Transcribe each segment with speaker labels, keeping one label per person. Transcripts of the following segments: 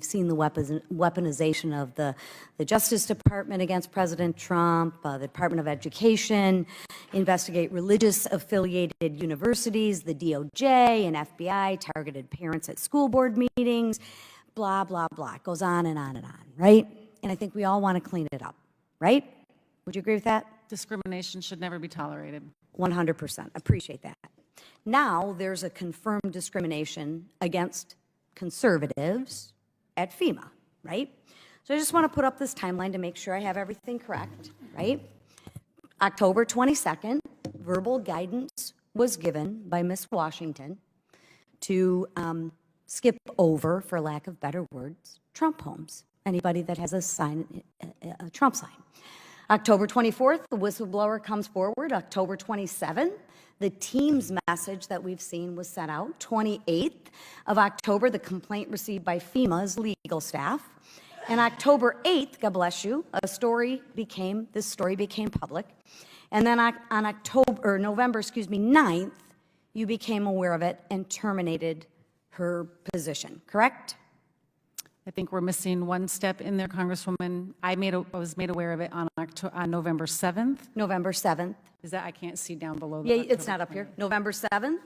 Speaker 1: seen the weaponization of the Justice Department against President Trump, the Department of Education, investigate religious affiliated universities, the DOJ and FBI targeted parents at school board meetings, blah, blah, blah. It goes on and on and on, right? And I think we all want to clean it up, right? Would you agree with that?
Speaker 2: Discrimination should never be tolerated.
Speaker 1: 100%. Appreciate that. Now there's a confirmed discrimination against conservatives at FEMA, right? So I just want to put up this timeline to make sure I have everything correct, right? October 22nd, verbal guidance was given by Ms. Washington to skip over, for lack of better words, Trump homes. Anybody that has a sign, a Trump sign. October 24th, the whistleblower comes forward. October 27th, the team's message that we've seen was sent out. 28th of October, the complaint received by FEMA's legal staff. And October 8th, God bless you, this story became public. And then on November 9th, you became aware of it and terminated her position, correct?
Speaker 2: I think we're missing one step in there, Congresswoman. I was made aware of it on November 7th.
Speaker 1: November 7th.
Speaker 2: Is that, I can't see down below.
Speaker 1: Yeah, it's not up here. November 7th.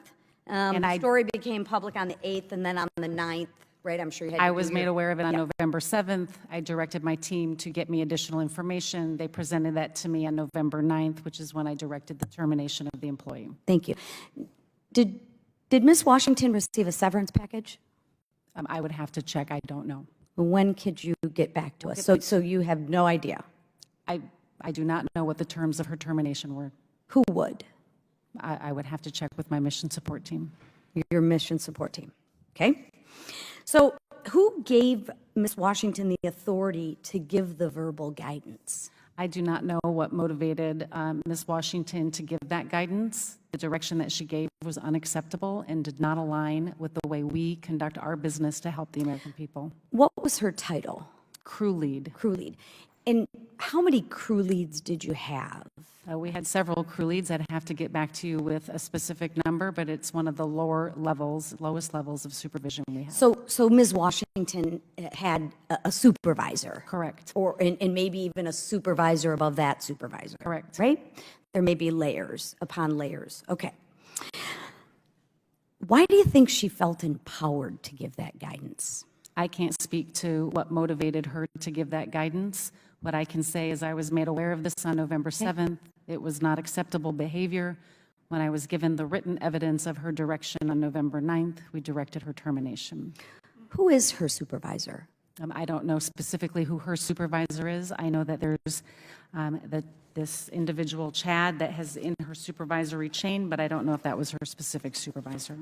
Speaker 1: The story became public on the 8th and then on the 9th, right? I'm sure you had to
Speaker 2: I was made aware of it on November 7th. I directed my team to get me additional information. They presented that to me on November 9th, which is when I directed the termination of the employee.
Speaker 1: Thank you. Did Ms. Washington receive a severance package?
Speaker 2: I would have to check. I don't know.
Speaker 1: When could you get back to us? So you have no idea?
Speaker 2: I do not know what the terms of her termination were.
Speaker 1: Who would?
Speaker 2: I would have to check with my mission support team.
Speaker 1: Your mission support team. Okay. So who gave Ms. Washington the authority to give the verbal guidance?
Speaker 2: I do not know what motivated Ms. Washington to give that guidance. The direction that she gave was unacceptable and did not align with the way we conduct our business to help the American people.
Speaker 1: What was her title?
Speaker 2: Crew lead.
Speaker 1: Crew lead. And how many crew leads did you have?
Speaker 2: We had several crew leads. I'd have to get back to you with a specific number, but it's one of the lowest levels of supervision we have.
Speaker 1: So Ms. Washington had a supervisor?
Speaker 2: Correct.
Speaker 1: And maybe even a supervisor above that supervisor?
Speaker 2: Correct.
Speaker 1: Right? There may be layers upon layers. Okay. Why do you think she felt empowered to give that guidance?
Speaker 2: I can't speak to what motivated her to give that guidance. What I can say is I was made aware of this on November 7th. It was not acceptable behavior. When I was given the written evidence of her direction on November 9th, we directed her termination.
Speaker 1: Who is her supervisor?
Speaker 2: I don't know specifically who her supervisor is. I know that there's this individual, Chad, that has in her supervisory chain, but I don't know if that was her specific supervisor.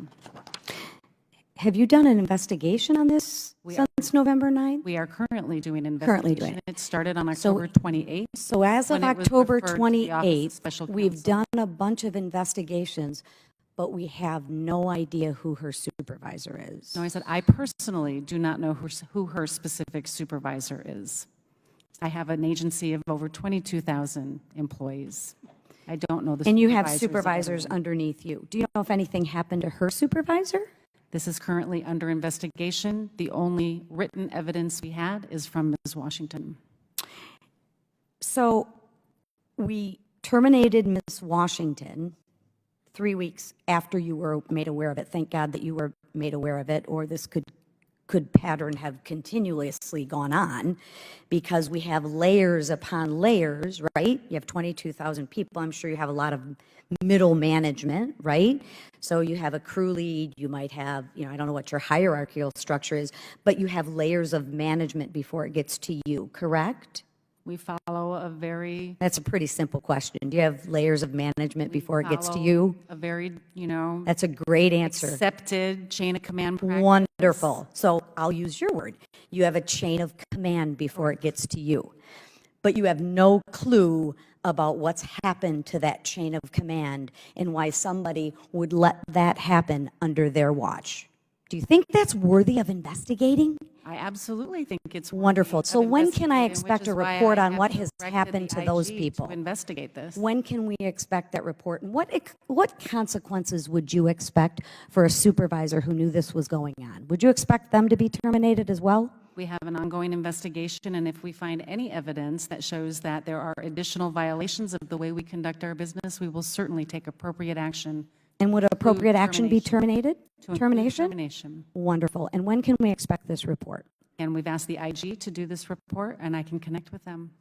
Speaker 1: Have you done an investigation on this since November 9th?
Speaker 2: We are currently doing an investigation. It started on October 28th.
Speaker 1: So as of October 28th, we've done a bunch of investigations, but we have no idea who her supervisor is.
Speaker 2: No, I said I personally do not know who her specific supervisor is. I have an agency of over 22,000 employees. I don't know the supervisors.
Speaker 1: And you have supervisors underneath you. Do you know if anything happened to her supervisor?
Speaker 2: This is currently under investigation. The only written evidence we had is from Ms. Washington.
Speaker 1: So we terminated Ms. Washington 3 weeks after you were made aware of it. Thank God that you were made aware of it, or this could pattern have continuously gone on, because we have layers upon layers, right? You have 22,000 people. I'm sure you have a lot of middle management, right? So you have a crew lead, you might have, I don't know what your hierarchical structure is, but you have layers of management before it gets to you, correct?
Speaker 2: We follow a very...
Speaker 1: That's a pretty simple question. Do you have layers of management before it gets to you?
Speaker 2: A very,
Speaker 1: That's a great answer.
Speaker 2: Accepted chain of command practice.
Speaker 1: Wonderful. So I'll use your word. You have a chain of command before it gets to you. But you have no clue about what's happened to that chain of command and why somebody would let that happen under their watch. Do you think that's worthy of investigating?
Speaker 2: I absolutely think it's
Speaker 1: wonderful. So when can I expect a report on what has happened to those people?
Speaker 2: To investigate this.
Speaker 1: When can we expect that report? And what consequences would you expect for a supervisor who knew this was going on? Would you expect them to be terminated as well?
Speaker 2: We have an ongoing investigation, and if we find any evidence that shows that there are additional violations of the way we conduct our business, we will certainly take appropriate action.
Speaker 1: And would appropriate action be terminated?
Speaker 2: To include
Speaker 1: Termination?
Speaker 2: termination.
Speaker 1: Wonderful. And when can we expect this report?
Speaker 2: And we've asked the IG to do this report, and I can connect with them.